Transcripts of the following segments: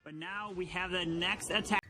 But now we have the next attack.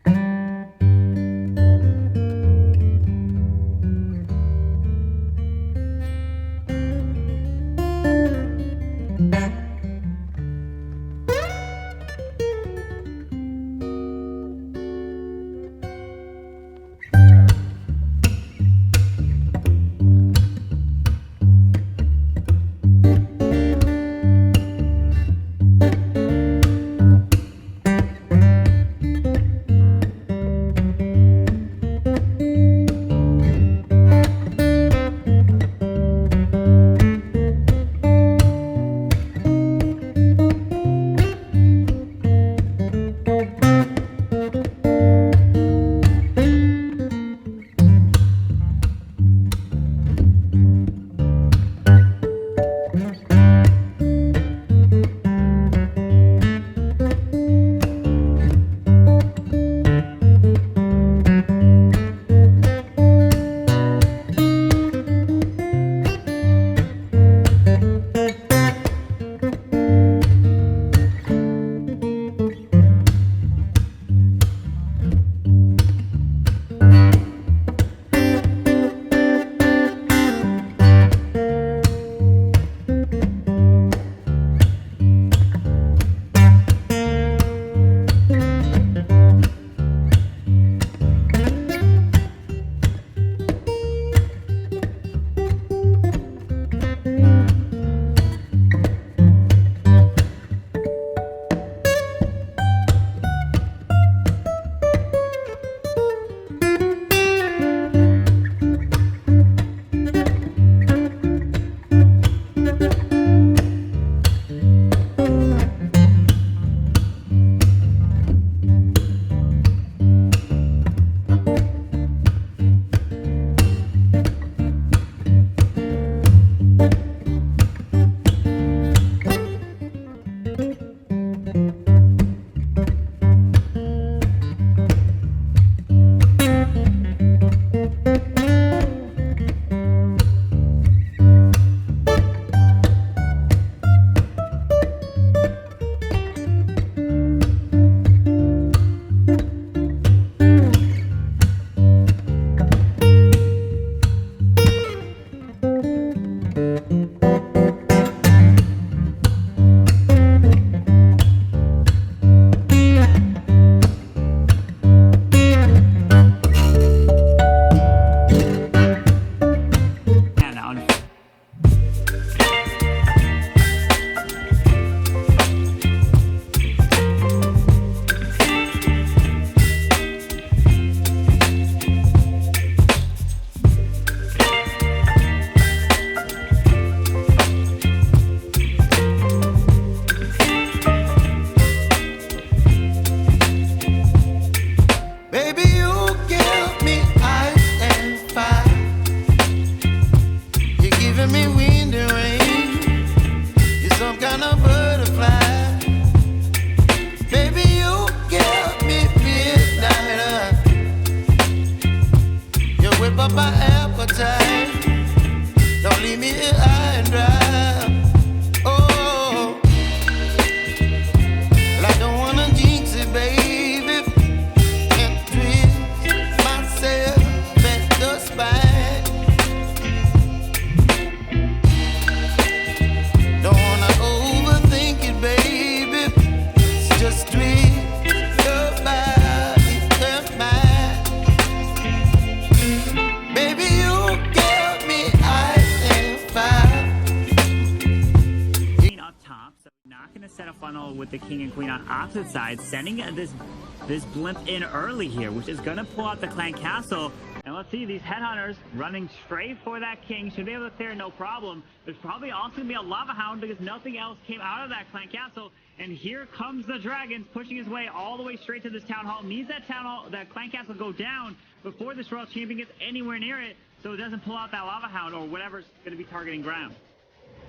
With the king and queen on opposite sides, sending this blimp in early here, which is going to pull out the clan castle. And let's see, these headhunters running straight for that king should be able to clear no problem. There's probably also going to be a lava hound because nothing else came out of that clan castle. And here comes the dragons pushing his way all the way straight to this town hall. Needs that town hall, that clan castle go down before this world champion gets anywhere near it, so it doesn't pull out that lava hound or whatever's going to be targeting ground.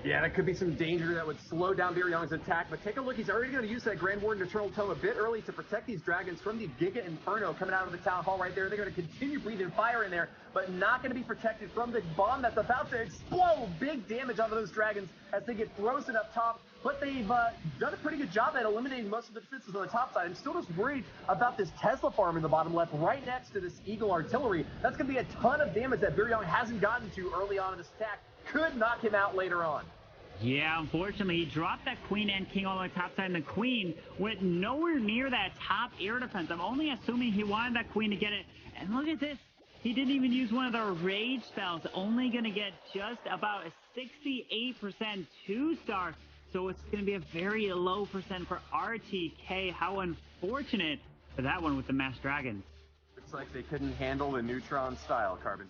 Yeah, that could be some danger that would slow down Buryong's attack, but take a look. He's already going to use that Grand Warden Eternal Tome a bit early to protect these dragons from the Giga Inferno coming out of the Town Hall right there. They're going to continue breathing fire in there, but not going to be protected from the bomb that's about to explode. Big damage onto those dragons as they get frozen up top, but they've done a pretty good job at eliminating most of the defenses on the top side. I'm still just worried about this Tesla farm in the bottom left right next to this Eagle artillery. That's going to be a ton of damage that Buryong hasn't gotten to early on in this attack. Could knock him out later on. Yeah, unfortunately, he dropped that queen and king all the way top side, and the queen went nowhere near that top air defense. I'm only assuming he wanted that queen to get it. And look at this. He didn't even use one of the rage spells, only going to get just about a 68% 2-star. So it's going to be a very low percent for RTK. How unfortunate for that one with the Masked Dragons. Looks like they couldn't handle the Neutron style, Carbon.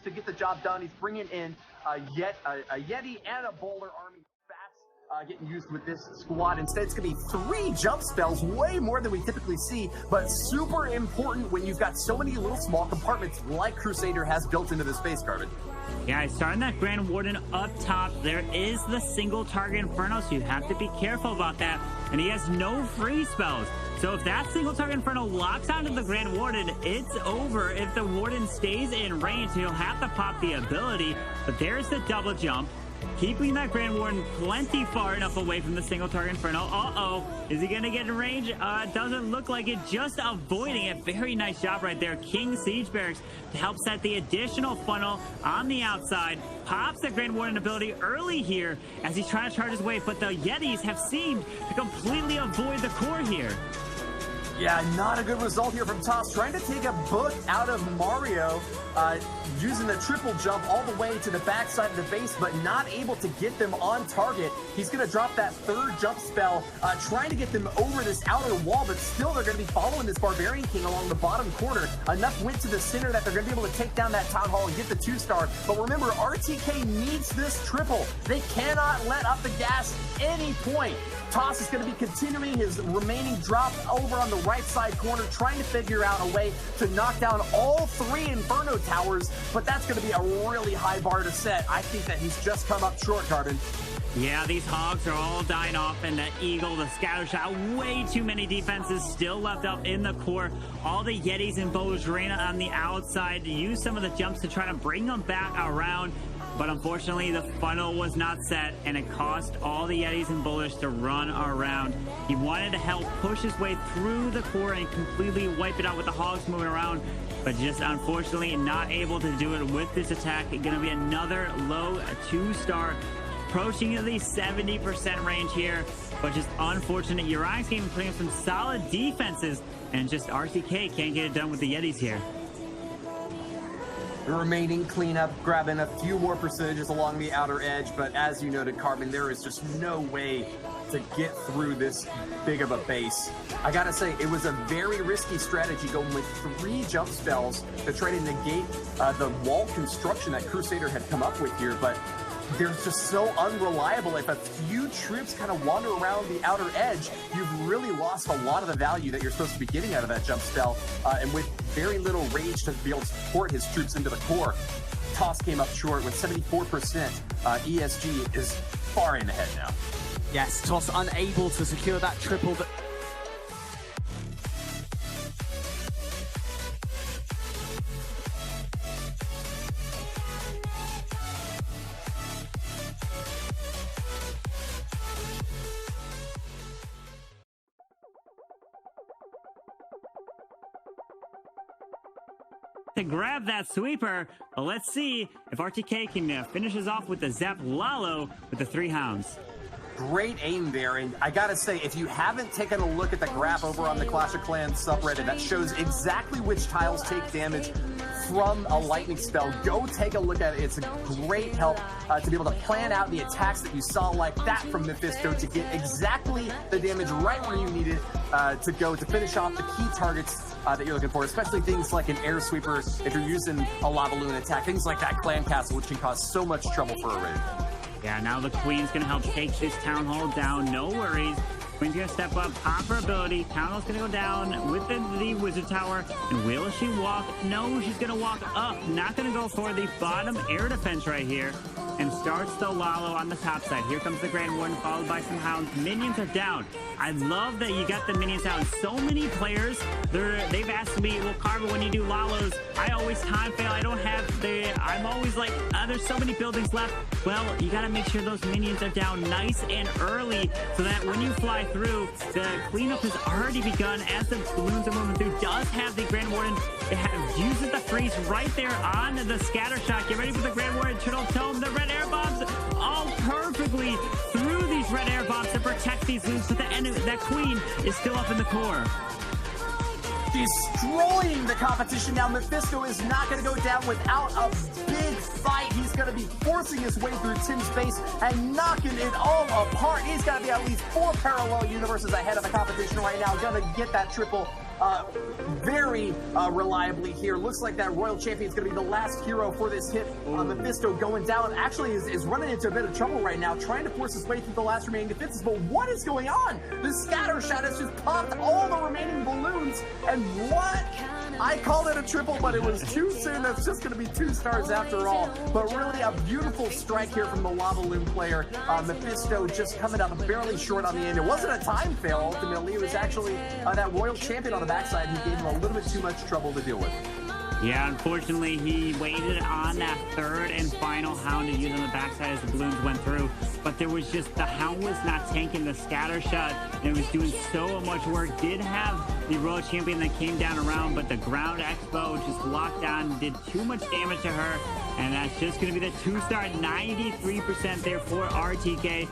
To get the job done, he's bringing in a Yeti and a Bowler army. Bats getting used with this squad. Instead, it's going to be 3 jump spells, way more than we typically see, but super important when you've got so many little small compartments like Crusader has built into this space, Carbon. Yeah, starting that Grand Warden up top, there is the single target Inferno, so you have to be careful about that. And he has no free spells. So if that single target Inferno locks onto the Grand Warden, it's over. If the Warden stays in range, he'll have to pop the ability. But there's the double jump, keeping that Grand Warden plenty far enough away from the single target Inferno. Uh-oh, is he gonna get in range? It doesn't look like it, just avoiding it. Very nice job right there. King Siege Barracks to help set the additional funnel on the outside. Pops the Grand Warden ability early here as he's trying to charge his way, but the Yetis have seemed to completely avoid the core here. Yeah, not a good result here from Toss. Trying to take a book out of Mario, using the triple jump all the way to the backside of the base, but not able to get them on target. He's going to drop that 3rd jump spell, trying to get them over this outer wall, but still they're going to be following this Barbarian King along the bottom corner. Enough went to the center that they're going to be able to take down that Town Hall and get the 2-star. But remember, RTK needs this triple. They cannot let up the gas any point. Toss is going to be continuing his remaining drop over on the right side corner, trying to figure out a way to knock down all 3 Inferno towers, but that's going to be a really high bar to set. I think that he's just come up short, Carbon. Yeah, these Hogs are all dying off, and the Eagle, the Scatter Shot, way too many defenses still left up in the core. All the Yetis and Bojrena on the outside to use some of the jumps to try to bring them back around. But unfortunately, the funnel was not set, and it cost all the Yetis and Bowlers to run around. He wanted to help push his way through the core and completely wipe it out with the Hogs moving around, but just unfortunately not able to do it with this attack. It's going to be another low 2-star, approaching at least 70% range here, but just unfortunate. Euronics game putting up some solid defenses, and just RTK can't get it done with the Yetis here. The remaining cleanup, grabbing a few more percentages along the outer edge, but as you noted, Carbon, there is just no way to get through this big of a base. I gotta say, it was a very risky strategy going with 3 jump spells to try to negate the wall construction that Crusader had come up with here, but they're just so unreliable. If a few troops kind of wander around the outer edge, you've really lost a lot of the value that you're supposed to be getting out of that jump spell. And with very little rage to be able to support his troops into the core, Toss came up short with 74%. ESG is far in ahead now. Yes, Toss unable to secure that triple. To grab that sweeper, but let's see if RTK can finish us off with the Zap Lalo with the 3 Hounds. Great aim there, and I gotta say, if you haven't taken a look at the graph over on the Clash of Clans subreddit that shows exactly which tiles take damage from a lightning spell. Go take a look at it. It's a great help to be able to plan out the attacks that you saw like that from Mephisto to get exactly the damage right where you need it to go to finish off the key targets that you're looking for, especially things like an air sweeper if you're using a lava loon attack, things like that clan castle, which can cause so much trouble for a raid. Yeah, now the Queen's going to help take this Town Hall down. No worries. Queen's going to step up, pop her ability. Town Hall's going to go down with the Wizard Tower. And will she walk? No, she's going to walk up. Not going to go for the bottom air defense right here. And starts the Lalo on the top side. Here comes the Grand Warden, followed by some Hounds. Minions are down. I love that you got the minions out. So many players, they've asked me, well, Carver, when you do Lalos, I always time fail. I don't have I'm always like, there's so many buildings left. Well, you got to make sure those minions are down nice and early so that when you fly through, the cleanup has already begun as the balloons are moving through. Does have the Grand Warden. It uses the freeze right there on the scatter shot. Get ready for the Grand Warden. Turtle Tome, the red air bombs all perfectly through these red air bombs to protect these loons, but the enemy, that Queen is still up in the core. Destroying the competition. Now Mephisto is not going to go down without a big fight. He's going to be forcing his way through Tim's base and knocking it all apart. He's got to be at least 4 parallel universes ahead of the competition right now. Going to get that triple very reliably here. Looks like that Royal Champion is going to be the last hero for this hit. Mephisto going down actually is running into a bit of trouble right now, trying to force his way through the last remaining defenses. But what is going on? The scatter shot has just popped all the remaining balloons. And what? I called it a triple, but it was too soon. That's just going to be 2 stars after all. But really a beautiful strike here from the Lava Loon player. Mephisto just coming up barely short on the end. It wasn't a time fail, ultimately. It was actually that Royal Champion on the backside who gave him a little bit too much trouble to deal with. Yeah, unfortunately, he waited on that third and final Hound to use on the backside as the balloons went through. But there was just, the Hound was not tanking the scatter shot, and it was doing so much work. Did have the Royal Champion that came down around, but the ground Expo just locked on, did too much damage to her. And that's just going to be the 2-star, 93% there for RTK.